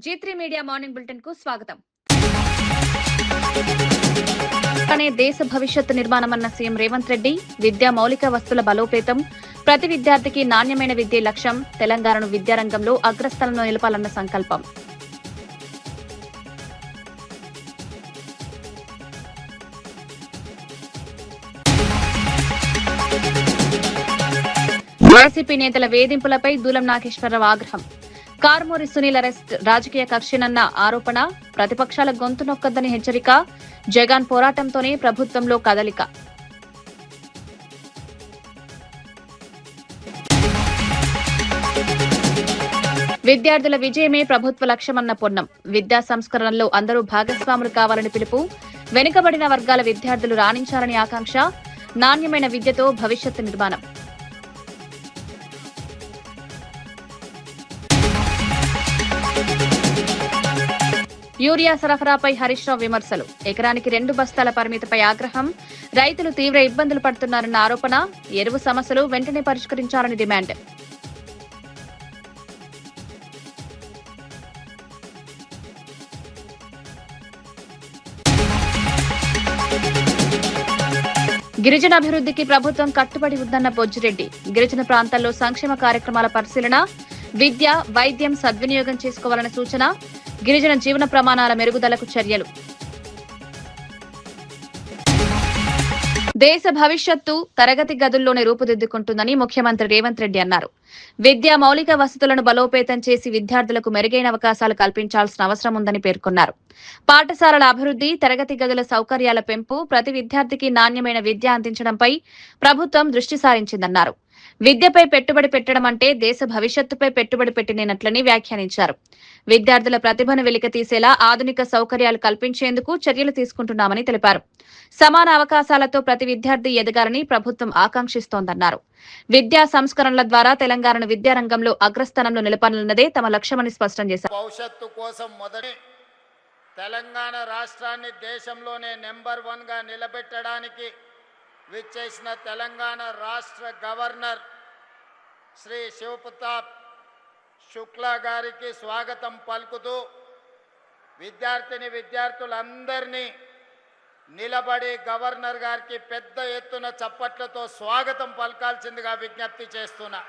G3 media morning bulletin కు స్వాగతం. దేశ భవిష్యత్తు నిర్మాణమన్న సీఎం రేవంత్ రెడ్డి, విద్యా మౌలిక వస్తుల బలోపేతం, ప్రతి విద్యార్థికి నాణ్యమైన విద్యే లక్ష్యం, తెలంగాణను విద్యారంగంలో అగ్రస్థానంలో నిలపాలన్న సంకల్పం. వైసీపీ నేతల వేధింపులపై దూలం నాగేశ్వరరావు ఆగ్రహం. కార్మూరి సునీల్ అరెస్ట్ రాజకీయ కక్షనన్న ఆరోపణ, ప్రతిపక్షాల గొంతు నొక్కద్దని హెచ్చరిక, జగన్ పోరాటంతోనే ప్రభుత్వంలో కదలిక. విద్యార్థుల విజయమే ప్రభుత్వ లక్ష్యమన్న పొన్నం. విద్యా సంస్కరణలో అందరూ భాగస్వాములు కావాలని పిలుపు, వెనుకబడిన వర్గాల విద్యార్థులు రాణించాలని ఆకాంక్ష, నాణ్యమైన విద్యతో భవిష్యత్తు నిర్మాణం. యూరియా సరఫరాపై హరీష్ రావు విమర్శలు, ఎకరానికి 2 బస్తాల పరిమితిపై ఆగ్రహం, రైతులు తీవ్ర ఇబ్బందులు పడుతున్నారన్న ఆరోపణ, ఎరువు సమస్యలు వెంటనే పరిష్కరించాలని డిమాండ్. గిరిజన అభివృద్ధికి ప్రభుత్వం కట్టుబడి ఉందన్న బొజ్జిరెడ్డి, గిరిజన ప్రాంతాల్లో సంక్షేమ కార్యక్రమాల పరిశీలన, విద్య, వైద్యం సద్వినియోగం చేసుకోవాలన్న సూచన, గిరిజన జీవన ప్రమాణాల మెరుగుదలకు చర్యలు. దేశ భవిష్యత్తు తరగతి గదుల్లోనే రూపుదిద్దుకుంటుందని ముఖ్యమంత్రి రేవంత్ రెడ్డి అన్నారు. విద్యా మౌలిక వసతులను బలోపేతం చేసి విద్యార్థులకు మెరుగైన అవకాశాలు కల్పించాల్సిన అవసరం ఉందని పేర్కొన్నారు. పాఠశాలల అభివృద్ధి, తరగతి గదుల సౌకర్యాల పెంపు, ప్రతి విద్యార్థికి నాణ్యమైన విద్య అందించడంపై ప్రభుత్వం దృష్టి సారించిందన్నారు. విద్యపై పెట్టుబడి పెట్టడం అంటే దేశ భవిష్యత్తుపై పెట్టుబడి పెట్టినట్లని వ్యాఖ్యానించారు. విద్యార్థుల ప్రతిభను వెలికితీసేలా ఆధునిక సౌకర్యాలు కల్పించేందుకు చర్యలు తీసుకుంటున్నామని తెలిపారు. సమాన అవకాశాలతో ప్రతి విద్యార్థి ఎదగాలని ప్రభుత్వం ఆకాంక్షిస్తోందన్నారు. విద్యా సంస్కరణల ద్వారా తెలంగాణను విద్యారంగంలో అగ్రస్థానంలో నిలపాలన్నదే తమ లక్ష్యమని స్పష్టం చేశారు. భవిష్యత్తు కోసం మొదటి తెలంగాణ రాష్ట్రాన్ని దేశంలోనే నెంబర్ 1 గా నిలబెట్టడానికి విచ్చేసిన తెలంగాణ రాష్ట్ర గవర్నర్ శ్రీ శివప్రతాప్ శుక్లా గారికి స్వాగతం పలుకుతూ విద్యార్థులందరినీ నిలబడి గవర్నర్ గారికి పెద్ద ఎత్తున చప్పట్లతో స్వాగతం పలకాల్సిందిగా విజ్ఞప్తి చేస్తున్నా.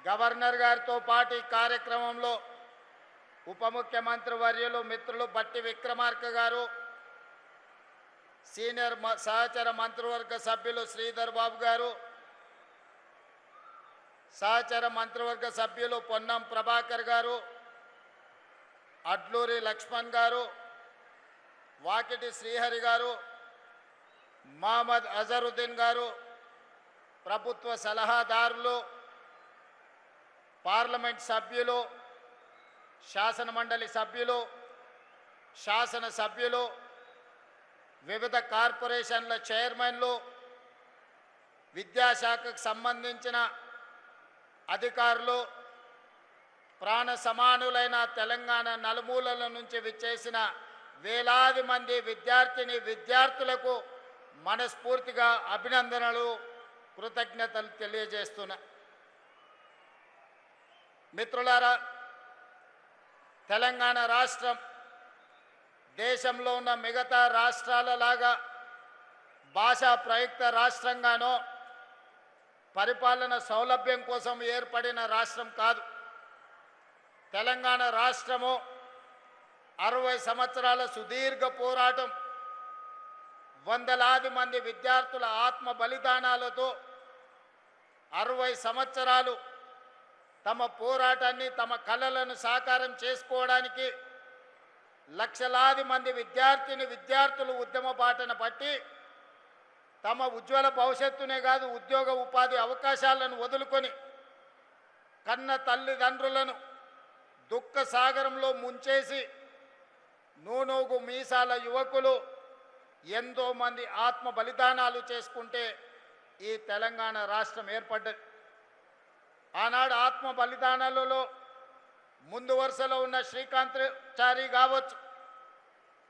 గవర్నర్ గారితో పాటు ఈ కార్యక్రమంలో ఉప ముఖ్యమంత్రి వర్యులు మిత్రులు బట్టి విక్రమార్క గారు, సీనియర్ సహచర మంత్రివర్గ సభ్యులు శ్రీధర్ బాబు గారు, సహచర మంత్రివర్గ సభ్యులు పొన్నం ప్రభాకర్ గారు, అడ్లూరి లక్ష్మణ్ గారు, వాకిటి శ్రీహరి గారు, మహమ్మద్ అజరుద్దీన్ గారు, ప్రభుత్వ సలహాదారులు, పార్లమెంట్ సభ్యులు, శాసన మండలి సభ్యులు, శాసన సభ్యులు, వివిధ కార్పొరేషన్ల చైర్మన్లు, విద్యాశాఖకు సంబంధించిన అధికారులు, ప్రాణ సమానులైన తెలంగాణ నలుమూలల నుంచి విచ్చేసిన వేలాది మంది విద్యార్థులకు మనస్ఫూర్తిగా అభినందనలు, కృతజ్ఞతలు తెలియజేస్తున్నా. మిత్రులారా, తెలంగాణ రాష్ట్రం దేశంలో ఉన్న మిగతా రాష్ట్రాలలాగా భాషా ప్రయుక్త రాష్ట్రంగానో పరిపాలన సౌలభ్యం కోసం ఏర్పడిన రాష్ట్రం కాదు. తెలంగాణ రాష్ట్రము 60 సంవత్సరాల సుదీర్ఘ పోరాటం, వందలాది మంది విద్యార్థుల ఆత్మ బలిదానాలతో 60 సంవత్సరాలు తమ పోరాటాన్ని, తమ కలలను సాకారం చేసుకోవడానికి లక్షలాది మంది విద్యార్థులు ఉద్యమ బాటన పట్టి తమ ఉజ్వల భవిష్యత్తునే కాదు ఉద్యోగ ఉపాధి అవకాశాలను వదులుకొని కన్న తల్లిదండ్రులను దుఃఖ సాగరంలో ముంచేసి నూనూగు మీసాల యువకులు ఎంతో మంది ఆత్మ బలిదానాలు చేసుకుంటే ఈ తెలంగాణ రాష్ట్రం ఏర్పడ్డది. ఆనాడు ఆత్మ బలిదానాలలో ముందు వరుసలో ఉన్న శ్రీకాంతాచారి కావచ్చు,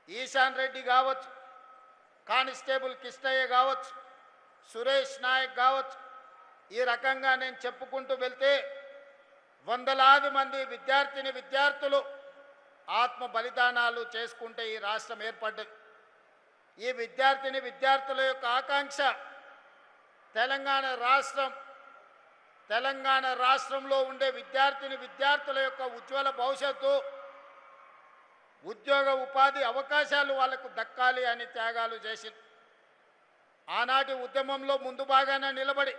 ఈశాన్ రెడ్డి కావచ్చు, కానిస్టేబుల్ కిష్టయ్య కావచ్చు, సురేష్ నాయక్ కావచ్చు, ఈ రకంగా నేను చెప్పుకుంటూ వెళ్తే వందలాది మంది విద్యార్థులు ఆత్మ బలిదానాలు చేసుకుంటే ఈ రాష్ట్రం ఏర్పడ్డది. ఈ విద్యార్థుల యొక్క ఆకాంక్ష తెలంగాణ రాష్ట్రంలో ఉండే విద్యార్థుల యొక్క ఉజ్వల భవిష్యత్తు, ఉద్యోగ ఉపాధి అవకాశాలు వాళ్లకు దక్కాలి అని త్యాగాలు చేసింది. ఆనాటి ఉద్యమంలో ముందు భాగాన నిలబడి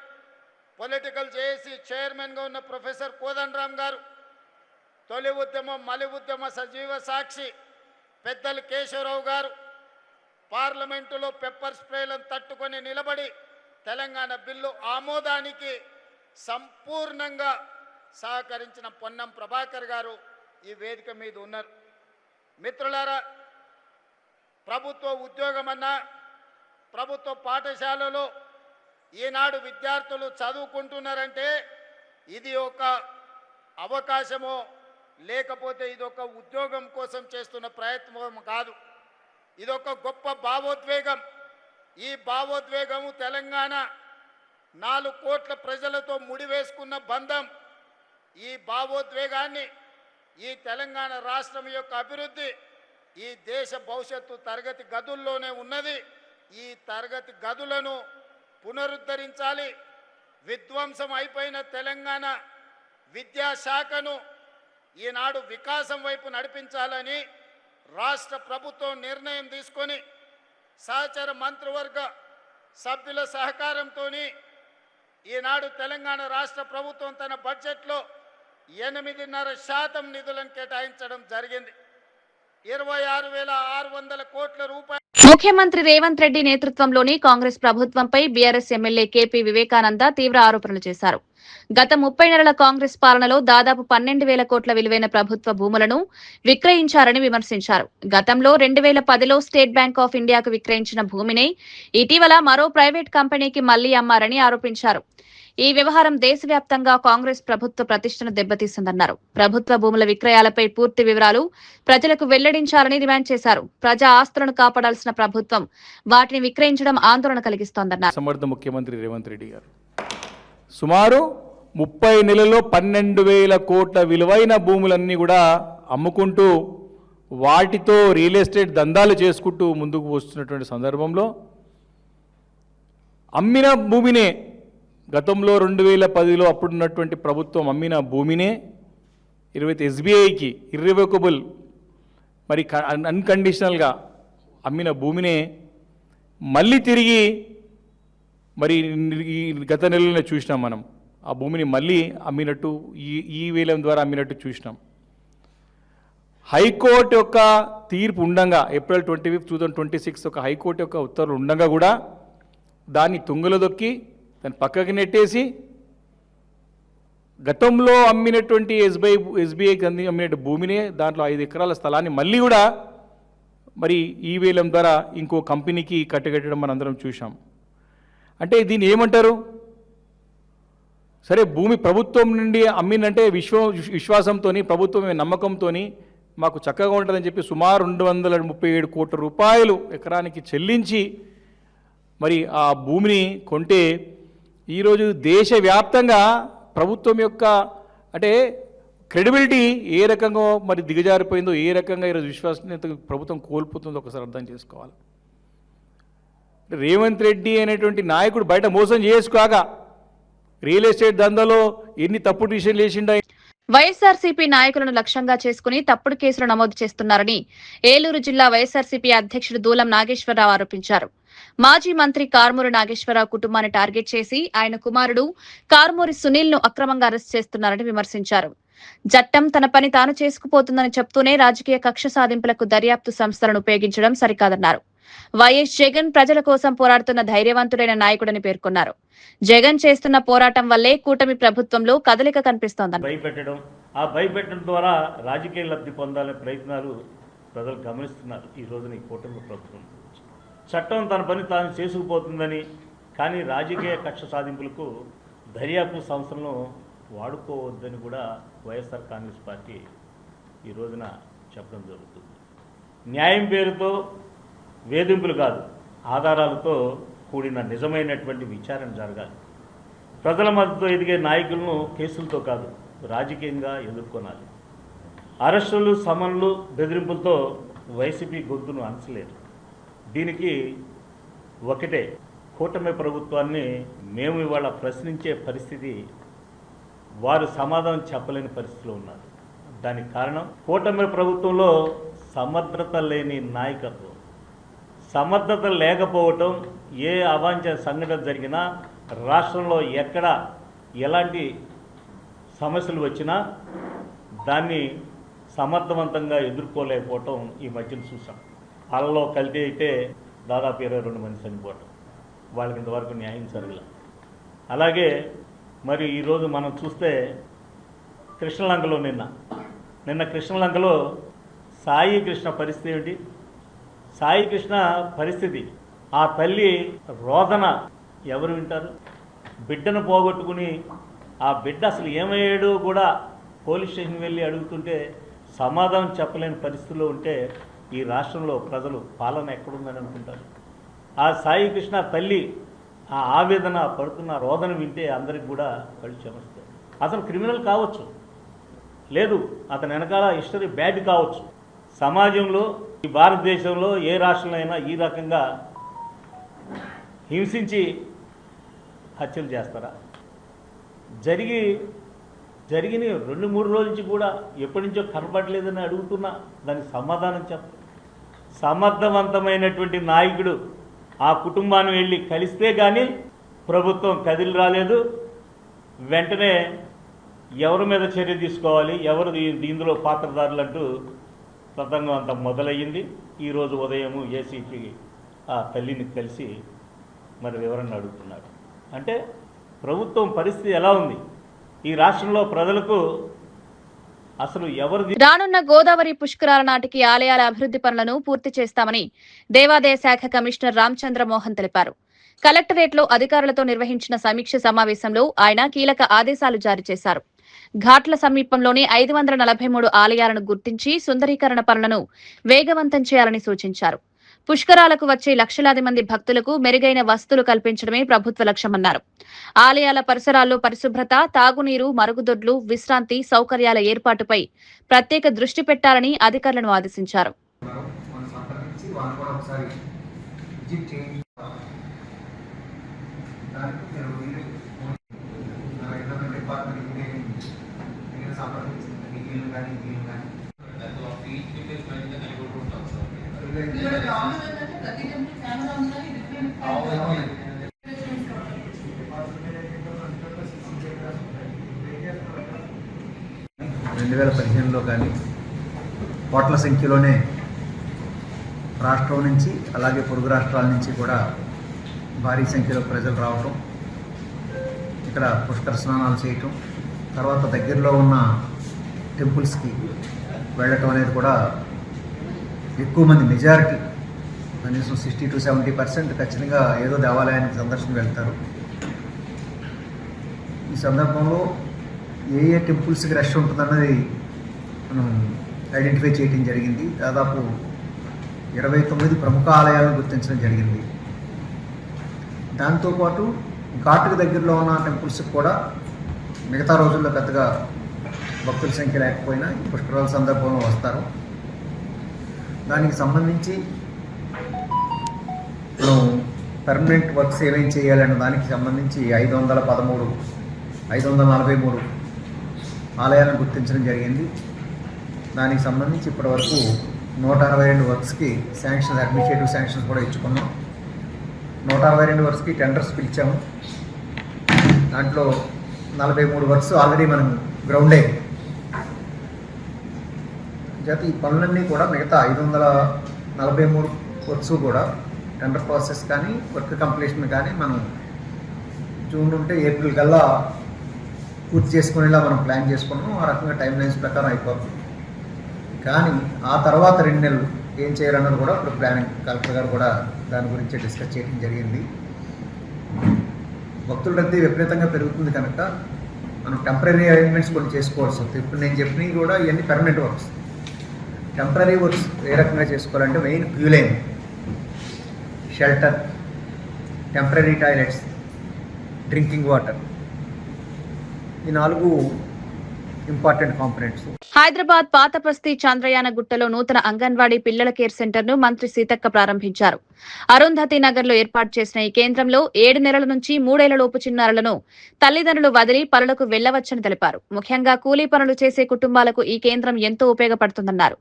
పొలిటికల్ జేఏసీ చైర్మన్గా ఉన్న ప్రొఫెసర్ కోదండరామ్ గారు, తొలి ఉద్యమం మలి ఉద్యమ సజీవ సాక్షి పెద్దలు కేశవరావు గారు పార్లమెంటులో పెప్పర్ స్ప్రేలను తట్టుకొని నిలబడి తెలంగాణ బిల్లు ఆమోదానికి సంపూర్ణంగా సహకరించిన పొన్నం ప్రభాకర్ గారు ఈ వేదిక మీద ఉన్నారు. మిత్రులారా, ప్రభుత్వ ఉద్యోగమన్నా ప్రభుత్వ పాఠశాలలో ఈనాడు విద్యార్థులు చదువుకుంటున్నారంటే ఇది ఒక అవకాశమో లేకపోతే ఇది ఒక ఉద్యోగం కోసం చేస్తున్న ప్రయత్నం కాదు. ఇది ఒక గొప్ప భావోద్వేగం. ఈ భావోద్వేగము తెలంగాణ 4 కోట్ల ప్రజలతో ముడివేసుకున్న బంధం. ఈ భావోద్వేగాన్ని, ఈ తెలంగాణ రాష్ట్రం యొక్క అభివృద్ధి, ఈ దేశ భవిష్యత్తు తరగతి గదుల్లోనే ఉన్నది. ఈ తరగతి గదులను పునరుద్ధరించాలి. విధ్వంసం అయిపోయిన తెలంగాణ విద్యాశాఖను ఈనాడు వికాసం వైపు నడిపించాలని రాష్ట్ర ప్రభుత్వం నిర్ణయం తీసుకొని సహచర మంత్రివర్గ సభ్యుల సహకారంతో ఈనాడు తెలంగాణ రాష్ట్ర ప్రభుత్వం తన బడ్జెట్లో 8.5% నిధులను కేటాయించడం జరిగింది. 26,600 కోట్ల రూపాయలు. ముఖ్యమంత్రి రేవంత్ రెడ్డి నేతృత్వంలోని కాంగ్రెస్ ప్రభుత్వంపై బీఆర్ఎస్ ఎమ్మెల్యే కేపీ వివేకానంద తీవ్ర ఆరోపణలు చేశారు. గత 30 నెలల కాంగ్రెస్ పాలనలో దాదాపు 12,000 కోట్ల విలువైన ప్రభుత్వ భూములను విక్రయించారని విమర్శించారు. గతంలో 2010లో స్టేట్ బ్యాంక్ ఆఫ్ ఇండియాకు విక్రయించిన భూమిని ఇటీవల మరో ప్రైవేట్ కంపెనీకి మళ్లీ అమ్మారని ఆరోపించారు. ఈ వ్యవహారం దేశవ్యాప్తంగా కాంగ్రెస్ ప్రభుత్వ ప్రతిష్టను దెబ్బతీసిందన్నారు. ప్రభుత్వ భూముల విక్రయాలపై పూర్తి వివరాలు ప్రజలకు వెల్లడించాలని డిమాండ్ చేశారు. ప్రజా ఆస్తులను కాపాడాల్సిన ప్రభుత్వం వాటిని విక్రయించడం ఆందోళన కలిగిస్తోందన్నారు. సమర్థ ముఖ్యమంత్రి రేవంత్ రెడ్డి గారు సుమారు 30 నెలల్లో 12,000 కోట్ల విలువైన భూములన్నీ కూడా అమ్ముకుంటూ వాటితో రియల్ ఎస్టేట్ దందాలు చేసుకుంటూ ముందుకు వస్తున్నటువంటి సందర్భంలో అమ్మిన భూమినే గతంలో 2010లో అప్పుడున్నటువంటి ప్రభుత్వం అమ్మిన భూమినే ఎస్బీఐకి ఇర్రివోకబుల్ మరి అన్కండిషనల్గా అమ్మిన భూమినే మళ్ళీ తిరిగి మరి ఈ గత నెలలోనే చూసినాం. మనం ఆ భూమిని మళ్ళీ అమ్మినట్టు ఈ వేలం ద్వారా అమ్మినట్టు చూసినాం. హైకోర్టు యొక్క తీర్పు ఉండగా ఏప్రిల్ 25, 2026 ఒక హైకోర్టు యొక్క ఉత్తర్వులు ఉండగా కూడా దాన్ని తుంగలో దొక్కి దాన్ని పక్కకి నెట్టేసి గతంలో అమ్మినటువంటి ఎస్బీఐకి అమ్మినట్టు భూమిని దాంట్లో 5 ఎకరాల స్థలాన్ని మళ్ళీ కూడా మరి ఈ వేలం ద్వారా ఇంకో కంపెనీకి కట్టగట్టడం మనందరం చూసాం. అంటే దీన్ని ఏమంటారు? సరే, భూమి ప్రభుత్వం నుండి అమ్మిందంటే విశ్వాసంతో ప్రభుత్వం నమ్మకంతో మాకు చక్కగా ఉంటుందని చెప్పి సుమారు 237 కోట్ల రూపాయలు ఎకరానికి చెల్లించి మరి ఆ భూమిని కొంటే ఈరోజు దేశవ్యాప్తంగా ప్రభుత్వం యొక్క అంటే క్రెడిబిలిటీ ఏ రకంగా మరి దిగజారిపోయిందో, ఏ రకంగా ఈరోజు విశ్వసనీయత ప్రభుత్వం కోల్పోతుందో ఒకసారి అర్థం చేసుకోవాలి. రేవంత్ రెడ్డి అనేటువంటి నాయకుడు బయట మోసం చేసుకోక రియల్ ఎస్టేట్ దందాలో ఎన్ని తప్పుడు డిసిషన్లు చేసిండా. వైఎస్ఆర్సీపీ నాయకులను లక్ష్యంగా చేసుకుని తప్పుడు కేసులు నమోదు చేస్తున్నారని ఏలూరు జిల్లా వైఎస్ఆర్సీపీ అధ్యక్షుడు దూలం నాగేశ్వరరావు ఆరోపించారు. మాజీ మంత్రి కార్మూరి నాగేశ్వరరావు కుటుంబాన్ని టార్గెట్ చేసి ఆయన కుమారుడు కార్మూరి సునీల్ ను అక్రమంగా అరెస్ట్ చేస్తున్నారని విమర్శించారు. చట్టం తన పని తాను చేసుకుపోతుందని చెప్తూనే రాజకీయ కక్ష సాధింపులకు దర్యాప్తు సంస్థలను ఉపయోగించడం సరికాదన్నారు. వైఎస్ జగన్ ప్రజల కోసం పోరాడుతున్న ధైర్యవంతుడైన నాయకుడని పేర్కొన్నారు. జగన్ చేస్తున్న పోరాటం వల్లే కూటమి ప్రభుత్వంలో కదలిక కనిపిస్తోందని భయపెట్టడం, ఆ భయపెట్టడం ద్వారా రాజకీయ లబ్ధి పొందాలనే ప్రయత్నాలు ప్రజలు గమనిస్తున్నారు. ఈ రోజున ఈ కూటమి ప్రభుత్వం చట్టం తన పని తాను చేసుకుపోతుందని, కానీ రాజకీయ కక్ష సాధింపులకు దర్యాప్తు సంస్థలను వాడుకోవద్దని కూడా వైఎస్ఆర్ కాంగ్రెస్ పార్టీ ఈ రోజున చెప్పడం జరుగుతుంది. న్యాయం పేరుతో వేధింపులు కాదు, ఆధారాలతో కూడిన నిజమైనటువంటి విచారణ జరగాలి. ప్రజల మద్దతు ఎదిగే నాయకులను కేసులతో కాదు రాజకీయంగా ఎదుర్కొనాలి. అరెస్టులు, సమన్లు, బెదిరింపులతో వైసీపీ గొంతును అణచలేరు. దీనికి ఒకటే, కూటమి ప్రభుత్వాన్ని మేము ఇవాళ ప్రశ్నించే పరిస్థితి, వారు సమాధానం చెప్పలేని పరిస్థితిలో ఉన్నారు. దానికి కారణం కూటమి ప్రభుత్వంలో సమర్థత లేని నాయకత్వం. సమర్థత లేకపోవటం, ఏ అవాంఛనీయ సంఘటన జరిగినా రాష్ట్రంలో ఎక్కడ ఎలాంటి సమస్యలు వచ్చినా దాన్ని సమర్థవంతంగా ఎదుర్కోలేకపోవటం ఈ మధ్యన చూసాం. వాళ్ళలో కల్తీ అయితే దాదాపు 22 మంది చనిపోవటం, వాళ్ళకి ఇంతవరకు న్యాయం జరగల. అలాగే మరి ఈరోజు మనం చూస్తే కృష్ణలంకలో నిన్న కృష్ణలంకలో సాయి కృష్ణ పరిస్థితి ఏమిటి? సాయి కృష్ణ పరిస్థితి, ఆ తల్లి రోదన ఎవరు వింటారు? బిడ్డను పోగొట్టుకుని ఆ బిడ్డ అసలు ఏమయ్యాడో కూడా పోలీస్ స్టేషన్ వెళ్ళి అడుగుతుంటే సమాధానం చెప్పలేని పరిస్థితిలో ఉంటే ఈ రాష్ట్రంలో ప్రజలు పాలన ఎక్కడుందని అనుకుంటారు? ఆ సాయి కృష్ణ తల్లి ఆ ఆవేదన పడుతున్న రోదన వింటే అందరికి కూడా కళ్ళు చెమరుస్తాయి. అతను క్రిమినల్ కావచ్చు, లేదు అతని వెనకాల హిస్టరీ బ్యాడ్ కావచ్చు. సమాజంలో ఈ భారతదేశంలో ఏ రాష్ట్రంలో అయినా ఈ రకంగా హింసించి హత్యలు చేస్తారా? జరిగిన 2-3 రోజుల నుంచి కూడా ఎప్పటి నుంచో కనపడలేదని అడుగుతున్నా, దానికి సమాధానం చెప్ప. సమర్థవంతమైనటువంటి నాయకుడు ఆ కుటుంబాన్ని వెళ్ళి కలిస్తే కానీ ప్రభుత్వం కదిలి రాలేదు. వెంటనే ఎవరి మీద చర్య తీసుకోవాలి, ఎవరు ఇందులో పాత్రదారులు అంటూ తతంగం అంతా మొదలయ్యింది. ఈరోజు ఉదయం ఏసీపీ ఆ తల్లిని కలిసి మరి వివరణ అడుగుతున్నాడు. అంటే ప్రభుత్వం పరిస్థితి ఎలా ఉంది? ఈ రాష్ట్రంలో ప్రజలకు అసలు ఎవరు? రానున్న గోదావరి పుష్కరాల నాటికి ఆలయాల అభివృద్ధి పనులను పూర్తి చేస్తామని దేవాదాయ శాఖ కమిషనర్ రామచంద్ర మోహన్ తెలిపారు. కలెక్టరేట్లో అధికారులతో నిర్వహించిన సమీక్ష సమావేశంలో ఆయన కీలక ఆదేశాలు జారీ చేశారు. ఘాట్ల సమీపంలోని 543 ఆలయాలను గుర్తించి సుందరీకరణ పనులను వేగవంతం చేయాలని సూచించారు. పుష్కరాలకు వచ్చే లక్షలాది మంది భక్తులకు మెరుగైన వసతులు కల్పించడమే ప్రభుత్వ లక్ష్యమన్నారు. ఆలయాల పరిసరాల్లో పరిశుభ్రత, తాగునీరు, మరుగుదొడ్లు, విశ్రాంతి సౌకర్యాల ఏర్పాటుపై ప్రత్యేక దృష్టి పెట్టాలని అధికారులను ఆదేశించారు. కానీ కోట్ల సంఖ్యలోనే రాష్ట్రం నుంచి అలాగే పొరుగు రాష్ట్రాల నుంచి కూడా భారీ సంఖ్యలో ప్రజలు రావటం, ఇక్కడ పుష్కర స్నానాలు చేయటం, తర్వాత దగ్గరలో ఉన్న టెంపుల్స్కి వెళ్ళటం అనేది కూడా ఎక్కువ మంది, మెజారిటీ కనీసం 60 to 70% ఖచ్చితంగా ఏదో దేవాలయానికి సందర్శన వెళ్తారు. ఈ సందర్భంలో ఏ టెంపుల్స్కి రష్ ఉంటుందన్నది మనం ఐడెంటిఫై చేయడం జరిగింది. దాదాపు 29 ప్రముఖ ఆలయాలను గుర్తించడం జరిగింది. దాంతోపాటు ఘాటుకు దగ్గరలో ఉన్న టెంపుల్స్కి కూడా మిగతా రోజుల్లో పెద్దగా భక్తుల సంఖ్య లేకపోయినా ఈ పుష్కరాల సందర్భంలో వస్తారు. దానికి సంబంధించి మనం పర్మనెంట్ వర్క్స్ ఏమేమి చేయాలన్న దానికి సంబంధించి 543 ఆలయాలను గుర్తించడం జరిగింది. దానికి సంబంధించి ఇప్పటివరకు 162 వర్క్స్కి శాంక్షన్, అడ్మినిస్ట్రేటివ్ శాంక్షన్స్ కూడా ఇచ్చుకున్నాం. 162 వర్క్స్కి టెండర్స్ పిలిచాము. దాంట్లో 43 వర్క్స్ ఆల్రెడీ మనం గ్రౌండ్ అయ్యి చేత ఈ పనులన్నీ కూడా మిగతా 543 వర్క్స్ కూడా టెండర్ ప్రాసెస్ కానీ వర్క్ కంప్లీషన్ కానీ మనం జూన్ ఉంటే ఏప్రిల్ కల్లా పూర్తి చేసుకునేలా మనం ప్లాన్ చేసుకున్నాం. ఆ రకంగా టైం లైన్స్ ప్రకారం అయిపోతుంది. కానీ ఆ తర్వాత 2 నెలలు ఏం చేయాలన్నది కూడా ఇప్పుడు ప్లానింగ్ కలెక్టర్ గారు కూడా దాని గురించి డిస్కస్ చేయడం జరిగింది. భక్తుల రద్దీ విపరీతంగా పెరుగుతుంది కనుక మనం టెంపరీ అరేంజ్మెంట్స్ కొన్ని చేసుకోవాల్సి వస్తుంది. ఇప్పుడు నేను చెప్పినవి కూడా ఇవన్నీ పర్మనెంట్ వర్క్స్. టెంపరీ వర్క్స్ ఏ రకంగా చేసుకోవాలంటే main queue line, shelter, temporary toilets, drinking water, ఈ 4 ఇంపార్టెంట్ కాంపోనెంట్స్. హైదరాబాద్ పాతబస్తీ చంద్రయాన గుట్టలో నూతన అంగన్వాడీ పిల్లల కేర్ సెంటర్ ను మంత్రి సీతక్క ప్రారంభించారు. అరుంధతి నగర్ లో ఏర్పాటు చేసిన ఈ కేంద్రంలో 7 నెలల నుంచి 3 ఏళ్లలోపు చిన్నారులను తల్లిదండ్రులు వదిలి పనులకు వెళ్లవచ్చని తెలిపారు. ముఖ్యంగా కూలీ పనులు చేసే కుటుంబాలకు ఈ కేంద్రం ఎంతో ఉపయోగపడుతుందన్నారు.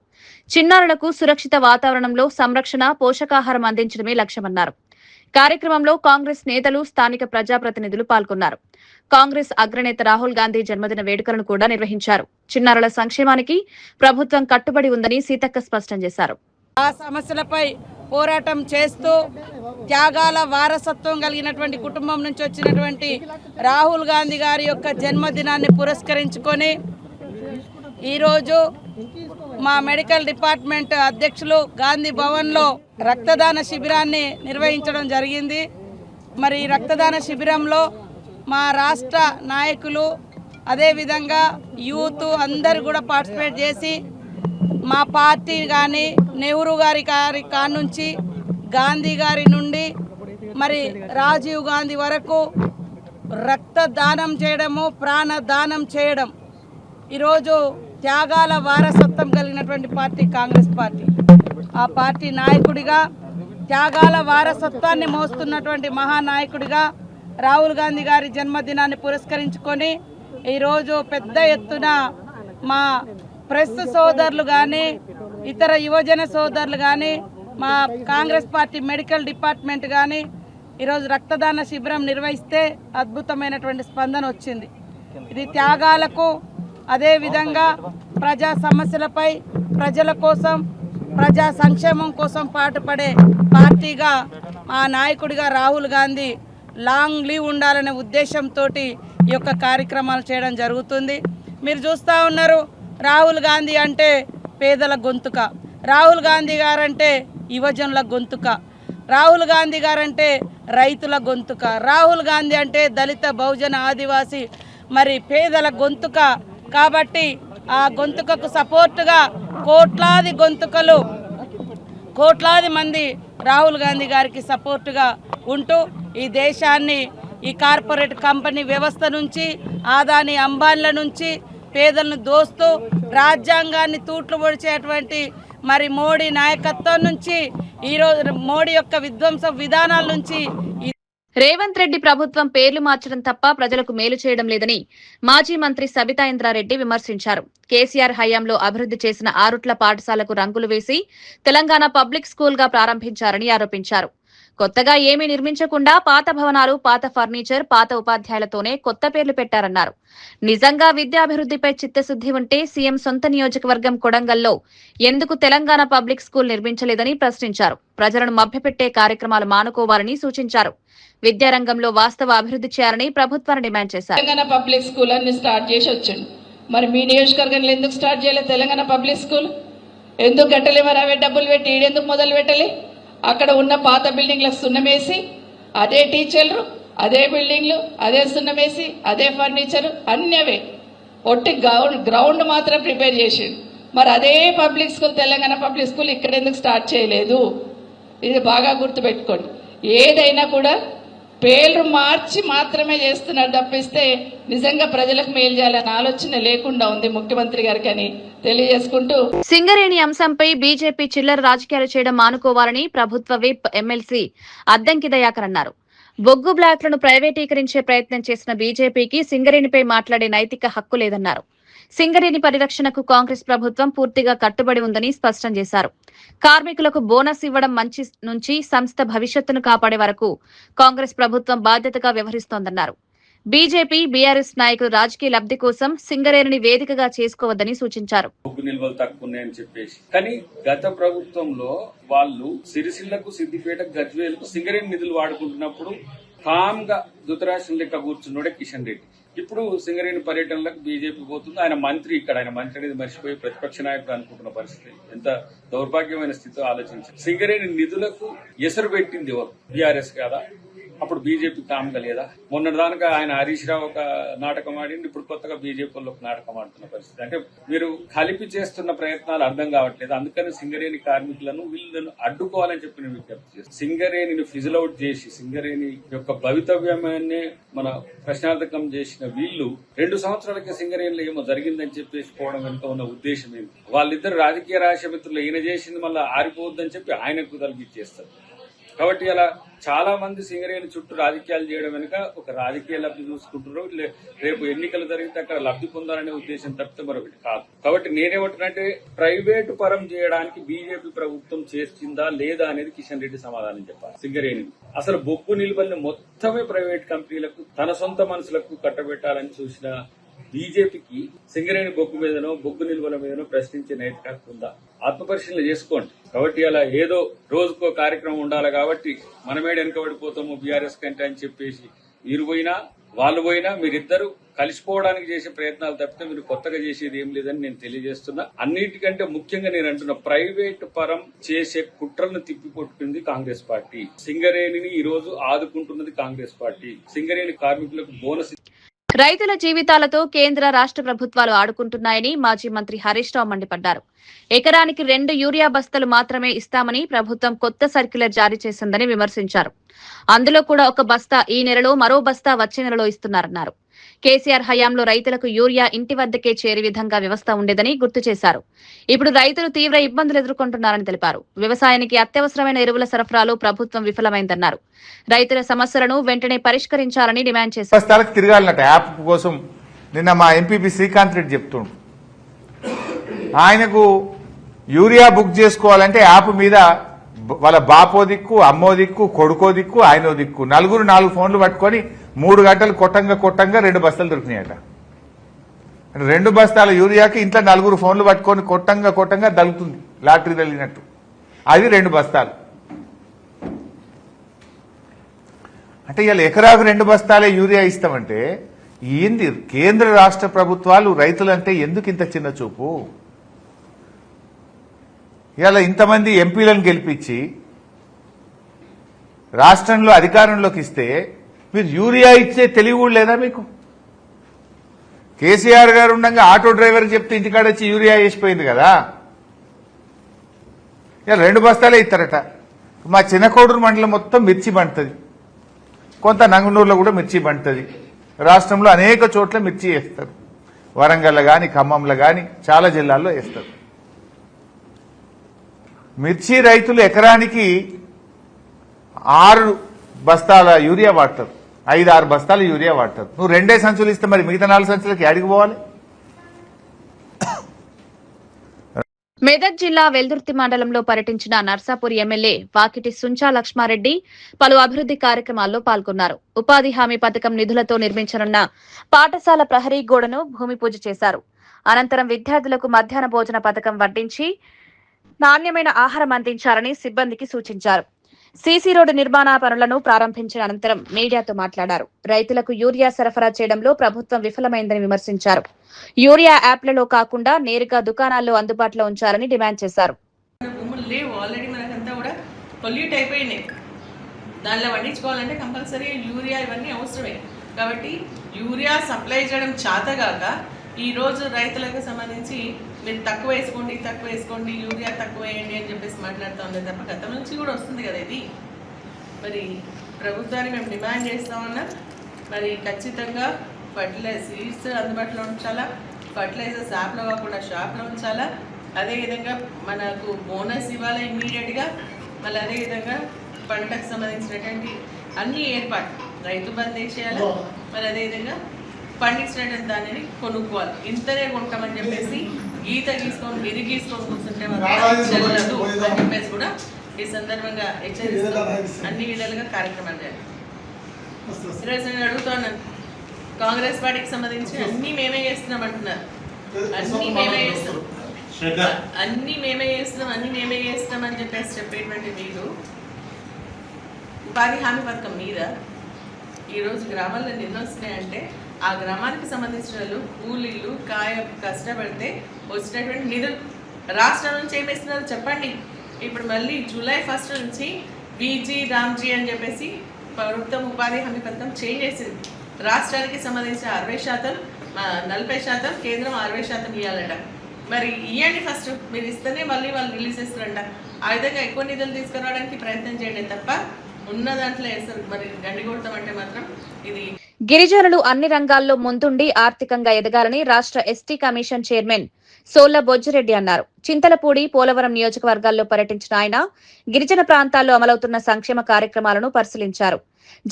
చిన్నారులకు సురక్షిత వాతావరణంలో సంరక్షణ, పోషకాహారం అందించడమే లక్ష్యమన్నారు. కార్యక్రమంలో కాంగ్రెస్ నేతలు, స్థానిక ప్రజాప్రతినిధులు పాల్గొన్నారు. కాంగ్రెస్ అగ్రనేత రాహుల్ గాంధీ జన్మదిన వేడుకలను కూడా నిర్వహించారు. చిన్నారుల సంక్షేమానికి ప్రభుత్వం కట్టుబడి ఉందని సీతక్క స్పష్టం చేశారు. ఆ సమస్యలపై పోరాటం చేస్తూ త్యాగాల వారసత్వం కలిగినటువంటి కుటుంబం నుంచి వచ్చినటువంటి రాహుల్ గాంధీ గారి యొక్క జన్మదినాన్ని పురస్కరించుకొని ఈరోజు మా మెడికల్ డిపార్ట్మెంట్ అధ్యక్షులు గాంధీ భవన్లో రక్తదాన శిబిరాన్ని నిర్వహించడం జరిగింది. మరి ఈ రక్తదాన శిబిరంలో మా రాష్ట్ర నాయకులు, అదేవిధంగా యూత్ అందరూ కూడా పార్టిసిపేట్ చేసి మా పార్టీ కానీ నెహ్రూ గారి కానుంచి గాంధీ గారి నుండి మరి రాజీవ్ గాంధీ వరకు రక్తదానం చేయడము, ప్రాణదానం చేయడం ఈరోజు త్యాగాల వారసత్వం కలిగినటువంటి పార్టీ కాంగ్రెస్ పార్టీ. ఆ పార్టీ నాయకుడిగా, త్యాగాల వారసత్వాన్ని మోస్తున్నటువంటి మహానాయకుడిగా రాహుల్ గాంధీ గారి జన్మదినాన్ని పురస్కరించుకొని ఈరోజు పెద్ద ఎత్తున మా ప్రెస్ సోదరులు కానీ, ఇతర యువజన సోదరులు కానీ, మా కాంగ్రెస్ పార్టీ మెడికల్ డిపార్ట్మెంట్ కానీ ఈరోజు రక్తదాన శిబిరం నిర్వహిస్తే అద్భుతమైనటువంటి స్పందన వచ్చింది. ఇది త్యాగాలకు, అదేవిధంగా ప్రజా సమస్యలపై, ప్రజల కోసం, ప్రజా సంక్షేమం కోసం పాటుపడే పార్టీగా ఆ నాయకుడిగా రాహుల్ గాంధీ లాంగ్ లీవ్ ఉండాలనే ఉద్దేశంతో ఈ యొక్క కార్యక్రమాలు చేయడం జరుగుతుంది. మీరు చూస్తూ ఉన్నారు, రాహుల్ గాంధీ అంటే పేదల గొంతుక, రాహుల్ గాంధీ గారంటే యువజనుల గొంతుక, రాహుల్ గాంధీ గారంటే రైతుల గొంతుక, రాహుల్ గాంధీ అంటే దళిత, బహుజన, ఆదివాసీ మరి పేదల గొంతుక. కాబట్టి ఆ గొంతుకకు సపోర్టుగా కోట్లాది మంది రాహుల్ గాంధీ గారికి సపోర్టుగా ఉంటూ ఈ దేశాన్ని ఈ కార్పొరేట్ కంపెనీ వ్యవస్థ నుంచి, ఆదాని అంబానీల నుంచి పేదలను దోస్తూ రాజ్యాంగాన్ని తూట్లు పొడిచేటువంటి మరి మోడీ నాయకత్వం నుంచి, ఈరోజు మోడీ యొక్క విధ్వంస విధానాల నుంచి రేవంత్ రెడ్డి ప్రభుత్వం పేర్లు మార్చడం తప్ప ప్రజలకు మేలు చేయడం లేదని మాజీ మంత్రి సబితా ఇంద్రారెడ్డి విమర్శించారు. కేసీఆర్ హయాంలో అభివృద్ధి చేసిన ఆరుట్ల పాఠశాలకు రంగులు వేసి తెలంగాణ పబ్లిక్ స్కూల్ గా ప్రారంభించారని ఆరోపించారు. కొత్తగా ఏమీ నిర్మించకుండా పాత భవనాలు, పాత ఫర్నిచర్, పాత ఉపాధ్యాయులతోనే కొత్త పేర్లు పెట్టారన్నారు. నిజంగా విద్యాభివృద్ధిపై చిత్తశుద్ది ఉంటే సీఎం సొంత నియోజకవర్గం కొడంగల్లో ఎందుకు తెలంగాణ పబ్లిక్ స్కూల్ నిర్మించలేదని ప్రశ్నించారు. ప్రజలను మభ్యపెట్టే కార్యక్రమాలు మానుకోవాలని సూచించారు. విద్యారంగంలో వాస్తవ అభివృద్ధి చేయాలని ప్రభుత్వాన్ని డిమాండ్ చేశారు. తెలంగాణ పబ్లిక్ స్కూల్ అన్ని స్టార్ట్ చేసి వచ్చిండు. మరి మీ నియోజకవర్గంలో ఎందుకు స్టార్ట్ చేయలేదు తెలంగాణ పబ్లిక్ స్కూల్? ఎందుకు కట్టలే? మరి అవే డబ్బులు పెట్టి ఈడెందుకు మొదలు పెట్టలే? అక్కడ ఉన్న పాత బిల్డింగ్లకు సున్నమేసి అదే టీచర్లు, అదే బిల్డింగ్లు, అదే సున్నమేసి అదే ఫర్నిచర్ అన్నీ అవే ఒట్టి గ్రౌండ్ మాత్రం ప్రిపేర్ చేసిండు. మరి అదే public school, Telangana public school ఇక్కడ ఎందుకు స్టార్ట్ చేయలేదు? ఇది బాగా గుర్తుపెట్టుకోండి. ఏదైనా కూడా పేర్లు మార్చి మాత్రమే చేస్తున్నారు తప్పిస్తే నిజంగా ప్రజలకు మేలు చేయాలనే ఆలోచన లేకుండా ఉంది ముఖ్యమంత్రి గారికి అని తెలియజేసుకుంటూ, సింగరేణి అంశంపై బీజేపీ చిల్లర రాజకీయాలు చేయడం మానుకోవాలని ప్రభుత్వ విప్ ఎమ్మెల్సీ అద్దంకి దయాకర్ అన్నారు. బొగ్గు బ్లాక్లను ప్రైవేటీకరించే ప్రయత్నం చేసిన బీజేపీకి సింగరేణిపై మాట్లాడే నైతిక హక్కు లేదన్నారు. సింగరేణి పరిరక్షణకు కాంగ్రెస్ ప్రభుత్వం పూర్తిగా కట్టుబడి ఉందని స్పష్టం చేశారు. కార్మికులకు బోనస్ ఇవ్వడం నుంచి సంస్థ భవిష్యత్తును కాపాడే వరకు కాంగ్రెస్ ప్రభుత్వం బాధ్యతగా వ్యవహరిస్తోందన్నారు. బీజేపీ, బీఆర్ఎస్ నాయకులు రాజకీయ లబ్ధి కోసం సింగరేణిని వేదికగా చేసుకోవద్దని సూచించారు. బొగ్గు నిల్వలు తక్కువ ఉన్నాయని చెప్పేసి, కానీ గత ప్రభుత్వంలో వాళ్ళు సిరిసిల్లకు, సిద్దిపేట, గజ్వేలకు సింగరేణి నిధులు వాడుకుంటున్నప్పుడు కామ్ గా ధృతరాష్ట్రం లెక్క కూర్చున్నాడే కిషన్ రెడ్డి. ఇప్పుడు సింగరేణి పర్యటనలకు బీజేపీ పోతుంది. ఆయన మంత్రి ఆయన మంత్రి అనేది మర్చిపోయి ప్రతిపక్ష నాయకుడు అనుకుంటున్న పరిస్థితి ఎంత దౌర్భాగ్యమైన స్థితితో ఆలోచించారు. సింగరేణి నిధులకు ఎసరు పెట్టింది ఎవరు? బీఆర్ఎస్ కాదా? అప్పుడు బీజేపీ కామ్గా లేదా? మొన్నటిదాకా ఆయన హరీష్ రావు ఒక నాటకం ఆడింది, ఇప్పుడు కొత్తగా బీజేపీలో ఒక నాటకం ఆడుతున్న పరిస్థితి. అంటే మీరు కలిపి చేస్తున్న ప్రయత్నాలు అర్థం కావట్లేదు. అందుకని సింగరేణి కార్మికులను వీళ్ళను అడ్డుకోవాలని చెప్పి నేను విజ్ఞప్తి చేస్తాను. సింగరేణిని ఫిజిల్ అవుట్ చేసి సింగరేణి యొక్క భవితవ్యాన్ని మన ప్రశ్నార్థకం చేసిన వీళ్ళు 2 సంవత్సరాలకి సింగరేణిలో ఏమో జరిగిందని చెప్పేసి పోవడం వెనుక ఉన్న ఉద్దేశం ఏంటి? వాళ్ళిద్దరు రాజకీయ రాష్ట్రమిత్రులు ఈయన చేసింది మళ్ళీ ఆరిపోవద్దని చెప్పి ఆయనకు తలగిచ్చేస్తారు. కాబట్టి అలా చాలా మంది సింగరేణి చుట్టూ రాజకీయాలు చేయడం వెనుక ఒక రాజకీయ లబ్ధి చూసుకుంటారు. రేపు ఎన్నికలు జరిగితే అక్కడ లబ్ధి పొందాలనే ఉద్దేశం తప్పితే మరొకటి కాదు. కాబట్టి నేనేమంటున్నానంటే ప్రైవేటు పరం చేయడానికి బీజేపీ ప్రభుత్వం చేస్తుందా లేదా అనేది కిషన్ రెడ్డి సమాధానం చెప్పాలి. సింగరేణి అసలు బొగ్గు నిల్వల్ని మొత్తమే ప్రైవేట్ కంపెనీలకు తన సొంత మనుషులకు కట్టబెట్టాలని చూసిన బీజేపీకి సింగరేణి బొగ్గు మీదనో బొగ్గు నిల్వల మీదనో ప్రశ్నించే నైతికత ఉందా? ఆత్మపరిశీలన చేసుకోండి. కాబట్టి అలా ఏదో రోజుకో కార్యక్రమం ఉండాలి కాబట్టి మనమేడ వెనకబడిపోతాము బీఆర్ఎస్ కంటే అని చెప్పేసి మీరు పోయినా వాళ్ళు పోయినా మీరిద్దరు కలిసిపోవడానికి చేసే ప్రయత్నాలు తప్పితే మీరు కొత్తగా చేసేది ఏం లేదని నేను తెలియజేస్తున్నా. అన్నిటికంటే ముఖ్యంగా నేను అంటున్నా ప్రైవేట్ పరం చేసే కుట్రలను తిప్పికొట్టింది కాంగ్రెస్ పార్టీ. సింగరేణిని ఈ రోజు ఆదుకుంటున్నది కాంగ్రెస్ పార్టీ. సింగరేణి కార్మికులకు బోనస్ రైతుల జీవితాలతో కేంద్ర రాష్ట్ర ప్రభుత్వాలు ఆడుకుంటున్నాయని మాజీ మంత్రి హరీష్ రావు మండిపడ్డారు. ఎకరానికి 2 యూరియా బస్తాలు మాత్రమే ఇస్తామని ప్రభుత్వం కొత్త సర్క్యులర్ జారీ చేసిందని విమర్శించారు. అందులో కూడా ఒక బస్తా ఈ నెలలో, మరో బస్తా వచ్చే నెలలో ఇస్తున్నారన్నారు. కేసీఆర్ హయాంలో రైతులకు యూరియా ఇంటి వద్దకే చేరే విధంగా వ్యవస్థ ఉండేదని గుర్తు చేశారు. ఇప్పుడు రైతులు తీవ్ర ఇబ్బందులు ఎదుర్కొంటున్నారని తెలిపారు. వ్యవసాయానికి అత్యవసరమైన ఎరువుల సరఫరాలో ప్రభుత్వం విఫలమైందన్నారు. రైతుల సమస్యలను వెంటనే పరిష్కరించాలని డిమాండ్ చేశారు. తిరగాలన్నట్టు యాప్ కోసం నిన్న మా ఎంపీపీ శ్రీకాంత్ రెడ్డి చెప్తుండు. ఆయనకు యూరియా బుక్ చేసుకోవాలంటే యాప్ మీద వాళ్ళ బాపో దిక్కు, అమ్మో దిక్కు, కొడుకో దిక్కు, ఆయనో దిక్కు, 4 ఫోన్లు పట్టుకొని 3 గంటలు కొట్టంగా 2 బస్తాలు దొరికినాయట. 2 బస్తాల యూరియాకి ఇంట్లో 4 ఫోన్లు పట్టుకొని కొట్టంగా దలుగుతుంది లాటరీ తగిలినట్టు. అది 2 బస్తాలు. అంటే ఇవాళ ఎకరాకు 2 బస్తాలే యూరియా ఇస్తామంటే ఏంది? కేంద్ర రాష్ట్ర ప్రభుత్వాలు రైతులంటే ఎందుకు ఇంత చిన్న చూపు? ఇవాళ ఇంతమంది ఎంపీలను గెలిపించి రాష్ట్రంలో అధికారంలోకి ఇస్తే మీరు యూరియా ఇచ్చే తెలివి కూడా లేదా మీకు? కేసీఆర్ గారు ఉండగా ఆటో డ్రైవర్కి చెప్తే ఇంటికాడ వచ్చి యూరియా వేసిపోయింది కదా. ఇవాళ 2 బస్తాలే ఇస్తారట. మా చిన్నకోడూరు మండలం మొత్తం మిర్చి పండుతుంది, కొంత నంగనూరులో కూడా మిర్చి పండుతుంది. రాష్ట్రంలో అనేక చోట్ల మిర్చి వేస్తారు. వరంగల్లో కానీ, ఖమ్మంలో కానీ చాలా జిల్లాల్లో వేస్తారు. మిర్చి రైతులు ఎకరానికి 6 బస్తాల యూరియా వాడతారు, 5-6 బస్తాల యూరియా వాడతారు. నువ్వు 2 సంచులు ఇస్తే మరి మిగతా 4 సంచులకి అడిగి పోవాలి. మెదక్ జిల్లా వెల్దుర్తి మండలంలో పర్యటించిన నర్సాపూర్ ఎమ్మెల్యే వాకిటి సుంచా లక్ష్మారెడ్డి పలు అభివృద్ది కార్యక్రమాల్లో పాల్గొన్నారు. ఉపాధి హామీ పథకం నిధులతో నిర్మించనున్న పాఠశాల ప్రహరీ గోడను భూమి పూజ చేశారు. అనంతరం విద్యార్థులకు మధ్యాహ్న భోజన పథకం వడ్డించి నాణ్యమైన ఆహారం అందించాలని సిబ్బందికి సూచించారు. సీసీ రోడ్డు నిర్మాణ పనులను ప్రారంభించిన అనంతరం మీడియాతో మాట్లాడారు. రైతులకు యూరియా సరఫరా చేయడంలో ప్రభుత్వం విఫలమైందని విమర్శించారు. యూరియా యాప్లలో కాకుండా నేరుగా దుకాణాల్లో అందుబాటులో ఉంచాలని డిమాండ్ చేశారు. భూములు లేవు, ఆల్రెడీ మనకంతా కూడా పొల్యూట్ అయిపోయినాయి. దానిలో పండించుకోవాలంటే కంపల్సరీ యూరియా ఇవన్నీ అవసరమే. కాబట్టి యూరియా సప్లై చేయడం చేతగాక ఈరోజు రైతులకు సంబంధించి మీరు తక్కువ వేసుకోండి యూరియా తక్కువ వేయండి అని చెప్పేసి మాట్లాడుతూ ఉంది తప్ప గతం నుంచి కూడా వస్తుంది కదా ఇది. మరి ప్రభుత్వాన్ని మేము డిమాండ్ చేస్తామన్నా మరి ఖచ్చితంగా సీడ్స్ అందుబాటులో ఉంచాలా, ఫర్టిలైజర్స్ యాప్లో కాకుండా షాప్లో ఉంచాలా, అదేవిధంగా మనకు బోనస్ ఇవ్వాలి ఇమ్మీడియట్గా, మళ్ళీ అదేవిధంగా పంటకు సంబంధించినటువంటి అన్ని ఏర్పాటు రైతు బంద్ చేయాలి, మరి అదేవిధంగా పండించినటువంటి దానిని కొనుక్కోవాలి. ఇంతనే కొంటామని చెప్పేసి గీత గీసుకొని గీసుకొని కూర్చుంటే చెల్లదు అని చెప్పేసి కూడా ఈ సందర్భంగా హెచ్చరిస్తూ అన్ని విధాలుగా కార్యక్రమాలు చేయాలి. ఈరోజు నేను అడుగుతున్నాను, కాంగ్రెస్ పార్టీకి సంబంధించి అన్ని మేమే చేస్తున్నాం అంటున్నారు. అన్ని మేమే చేస్తున్నాం అని చెప్పేసి చెప్పేటువంటి మీరు ఉపాధి హామీ పథకం మీద ఈరోజు గ్రామాల్లో నిధులు వస్తున్నాయంటే ఆ గ్రామానికి సంబంధించిన వాళ్ళు కూలీలు కష్టపడితే వచ్చినటువంటి నిధులు రాష్ట్రం నుంచి ఏమేస్తున్నారు చెప్పండి. ఇప్పుడు మళ్ళీ జూలై 1 నుంచి బీజీ రామ్జీ అని చెప్పేసి ప్రభుత్వం ఉపాధి హామీ పథకం చేంజ్ చేసింది. రాష్ట్రానికి సంబంధించిన 60%, 40%, కేంద్రం 60% ఇవ్వాలట. మరి ఇవ్వండి ఫస్ట్, మీరు ఇస్తేనే మళ్ళీ వాళ్ళు రిలీజ్ చేస్తారంట. ఆ విధంగా ఎక్కువ నిధులు తీసుకురావడానికి ప్రయత్నం చేయండి తప్ప ఉన్న దాంట్లో వేస్తారు. మరి గండి కొడతామంటే మాత్రం ఇది. గిరిజనులు అన్ని రంగాల్లో ముందుండి ఆర్థికంగా ఎదగాలని రాష్ట్ర ఎస్టీ కమిషన్ చైర్మన్ సోళ్ల బొజ్జిరెడ్డి అన్నారు. చింతలపూడి, పోలవరం నియోజకవర్గాల్లో పర్యటించిన ఆయన గిరిజన ప్రాంతాల్లో అమలవుతున్న సంక్షేమ కార్యక్రమాలను పరిశీలించారు.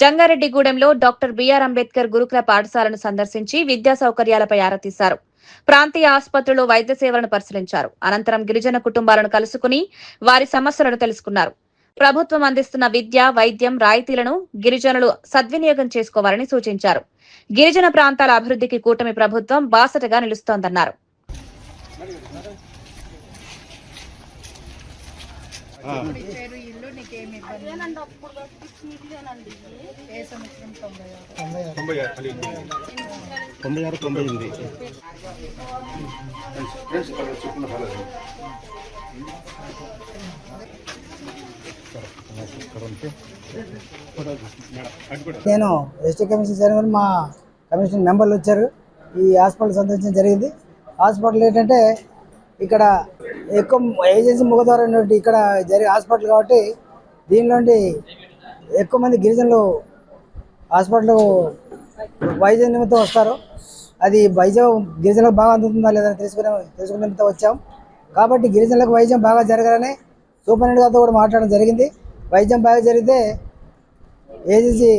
జంగారెడ్డిగూడెంలో డాక్టర్ బిఆర్ అంబేద్కర్ గురుకుల పాఠశాలను సందర్శించి విద్యా సౌకర్యాలపై ఆరా తీశారు. ప్రాంతీయ ఆసుపత్రిలో వైద్య సేవలను పరిశీలించారు. అనంతరం గిరిజన కుటుంబాలను కలుసుకుని వారి సమస్యలను తెలుసుకున్నారు. ప్రభుత్వం అందిస్తున్న విద్య, వైద్యం రాయితీలను గిరిజనులు సద్వినియోగం చేసుకోవాలని సూచించారు. గిరిజన ప్రాంతాల అభివృద్ధికి కూటమి ప్రభుత్వం బాసటగా నిలుస్తోందన్నారు. నేను ఎస్టీ కమిషన్ చైర్మన్, మా కమిషన్ మెంబర్లు వచ్చారు. ఈ హాస్పిటల్ సందర్శించడం జరిగింది. హాస్పిటల్ ఏంటంటే ఇక్కడ ఎక్కువ ఏజెన్సీ ముఖద్వారం ఇక్కడ జరిగే హాస్పిటల్ కాబట్టి దీనిలోండి ఎక్కువ మంది గిరిజనులు హాస్పిటల్ వైద్య నిమిత్తం వస్తారు. అది వైద్యం గిరిజనులకు బాగా అందుతుందా లేదా తెలుసుకునే నిమిత్తం వచ్చాం. కాబట్టి గిరిజనులకు వైద్యం బాగా జరగాలని సూపరింటెండెంట్ గారితో కూడా మాట్లాడడం జరిగింది. వైద్యం బాగా జరిగితే ఏజెన్సీ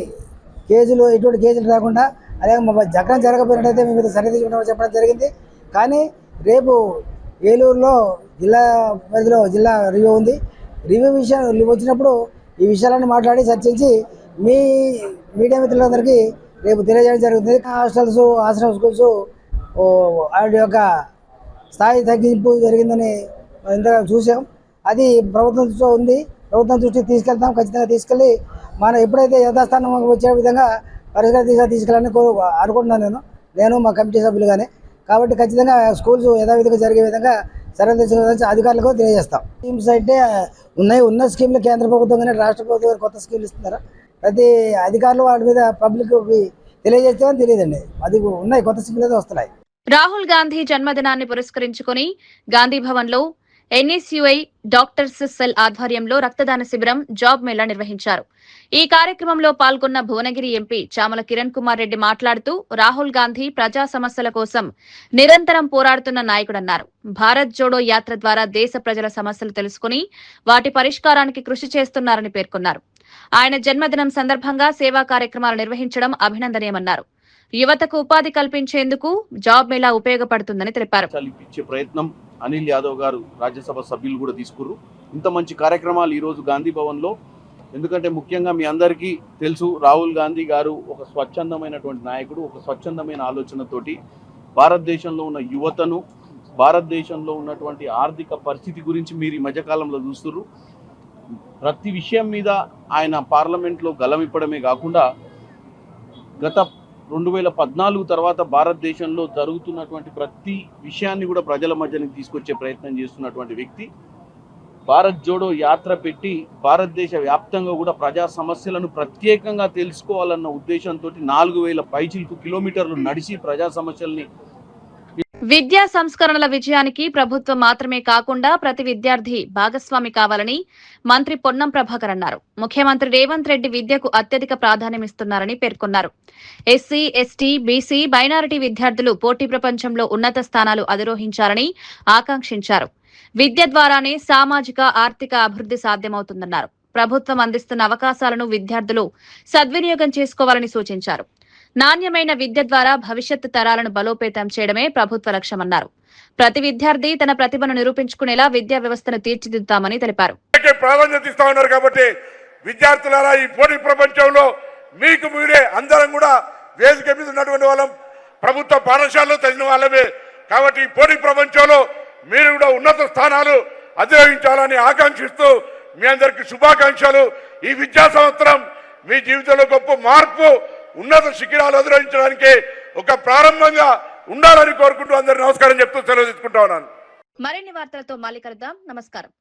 కేసులు ఎటువంటి కేసులు రాకుండా, అలాగే జగన్ జరగకపోయినట్టయితే మీ మీద సరి తీసుకుంటామని చెప్పడం జరిగింది. కానీ రేపు ఏలూరులో జిల్లా పరిధిలో జిల్లా రివ్యూ ఉంది. రివ్యూ విషయం వచ్చినప్పుడు ఈ విషయాలన్నీ మాట్లాడి చర్చించి మీ మీడియా మిత్రులందరికీ రేపు తెలియజేయడం జరుగుతుంది. హాస్టల్స్, ఆశ్రమ స్కూల్స్ వాటి యొక్క స్థాయి తగ్గింపు జరిగిందని ఇంతగా చూసాం. అది ప్రభుత్వం దృష్టిలో ఉంది. ప్రభుత్వం దృష్టికి తీసుకెళ్తాం. ఖచ్చితంగా తీసుకెళ్ళి మనం ఎప్పుడైతే యథాస్థానం వచ్చే విధంగా పరిష్కారం తీసుకెళ్ళాలని అనుకుంటున్నాను నేను మా కమిటీ సభ్యులుగానే. కాబట్టి ఖచ్చితంగా స్కూల్స్ యథావిధిగా జరిగే విధంగా సరైన అధికారులకు తెలియజేస్తాం. స్కీమ్స్ అయితే ఉన్న స్కీమ్లు కేంద్ర ప్రభుత్వం కానీ రాష్ట్ర ప్రభుత్వం కొత్త స్కీమ్లు ఇస్తున్నారు. ప్రతి అధికారులు వాటి మీద పబ్లిక్ తెలియజేస్తే తెలియదండి. అది ఉన్నాయి, కొత్త స్కీమ్లు అయితే వస్తున్నాయి. రాహుల్ గాంధీ జన్మదినాన్ని పురస్కరించుకుని గాంధీ భవన్ లో ఎన్ఎస్యుఐ డాక్టర్స్ సెల్ ఆధ్వర్యంలో రక్తదాన శిబిరం, జాబ్ మేళా నిర్వహించారు. ఈ కార్యక్రమంలో పాల్గొన్న భువనగిరి ఎంపీ చామల కిరణ్ కుమార్ రెడ్డి మాట్లాడుతూ రాహుల్ గాంధీ ప్రజా సమస్యల కోసం నిరంతరం పోరాడుతున్న నాయకుడన్నారు. భారత్ జోడో యాత్ర ద్వారా దేశ ప్రజల సమస్యలు తెలుసుకుని వాటి పరిష్కారానికి కృషి చేస్తున్నారని పేర్కొన్నారు. ఆయన జన్మదినం సందర్భంగా సేవా కార్యక్రమాలు నిర్వహించడం అభినందనీయమన్నారు. యువతకు ఉపాధి కల్పించేందుకు జాబ్ మేళా ఉపయోగపడుతుందని తెలిపారు. ప్రయత్నం అనిల్ యాదవ్ గారు రాజ్యసభ సభ్యులు కూడా తీసుకుర్రు. ఇంత మంచి కార్యక్రమాలు ఈరోజు గాంధీ భవన్లో, ఎందుకంటే ముఖ్యంగా మీ అందరికీ తెలుసు రాహుల్ గాంధీ గారు ఒక స్వచ్ఛందమైనటువంటి నాయకుడు. ఒక స్వచ్ఛందమైన ఆలోచనతోటి భారతదేశంలో ఉన్న యువతను, భారతదేశంలో ఉన్నటువంటి ఆర్థిక పరిస్థితి గురించి మీరు ఈ మధ్యకాలంలో చూస్తుర్రు. ప్రతి విషయం మీద ఆయన పార్లమెంట్లో గలమిప్పడమే కాకుండా గత 2014 తర్వాత భారతదేశంలో జరుగుతున్నటువంటి ప్రతి విషయాన్ని కూడా ప్రజల మధ్యనికి తీసుకొచ్చే ప్రయత్నం చేస్తున్నటువంటి వ్యక్తి. భారత్ జోడో యాత్ర పెట్టి భారతదేశ వ్యాప్తంగా కూడా ప్రజా సమస్యలను ప్రత్యేకంగా తెలుసుకోవాలన్న ఉద్దేశంతో 4000 పైచిలకు కిలోమీటర్లు నడిచి ప్రజా సమస్యల్ని. విద్యా సంస్కరణల విజయానికి ప్రభుత్వం మాత్రమే కాకుండా ప్రతి విద్యార్థి భాగస్వామి కావాలని మంత్రి పొన్నం ప్రభాకర్ అన్నారు. ముఖ్యమంత్రి రేవంత్ రెడ్డి విద్యకు అత్యధిక ప్రాధాన్యమిస్తున్నారని పేర్కొన్నారు. ఎస్సీ, ఎస్టీ, బీసీ, మైనారిటీ విద్యార్థులు పోటీ ప్రపంచంలో ఉన్నత స్థానాలు అధిరోహించాలని ఆకాంక్షించారు. విద్య ద్వారానే సామాజిక, ఆర్థిక అభివృద్ధి సాధ్యమవుతుందన్నారు. ప్రభుత్వం అందిస్తున్న అవకాశాలను విద్యార్థులు సద్వినియోగం చేసుకోవాలని సూచించారు. నాణ్యమైన విద్య ద్వారా భవిష్యత్తు తరాలను బలోపేతం చేయడమే ప్రభుత్వ లక్ష్యమన్నారు. ప్రతి విద్యార్థి తన ప్రతిభను నిరూపించుకునేలా విద్యా వ్యవస్థను తీర్చిదిద్దుతామని తెలిపారు. ప్రాధాన్యత ఇస్తా ఉన్నారు కాబట్టి విద్యార్థులారా, ఈ పోటీ ప్రపంచంలో మీకు మీరే అందరం కూడా వేదిక మీద ఉన్నటువంటి వాళ్ళం, ప్రభుత్వ పాఠశాలలో చదివిన వాళ్ళమే. కాబట్టి ఈ పోటీ ప్రపంచంలో మీరు కూడా ఉన్నత స్థానాలు అధిరోహించాలని ఆకాంక్షిస్తూ మీ అందరికీ శుభాకాంక్షలు. ఈ విద్యా సంవత్సరం మీ జీవితంలో గొప్ప మార్పు, ఉన్నత శిఖరాలు అధిరోహించడానికి ఒక ప్రారంభంగా ఉండాలని కోరుకుంటూ అందరూ నమస్కారం చెప్తూ సెలవు తీసుకుంటా ఉన్నాను. మరిన్ని వార్తలతో మళ్ళీ కలుద్దాం. నమస్కారం.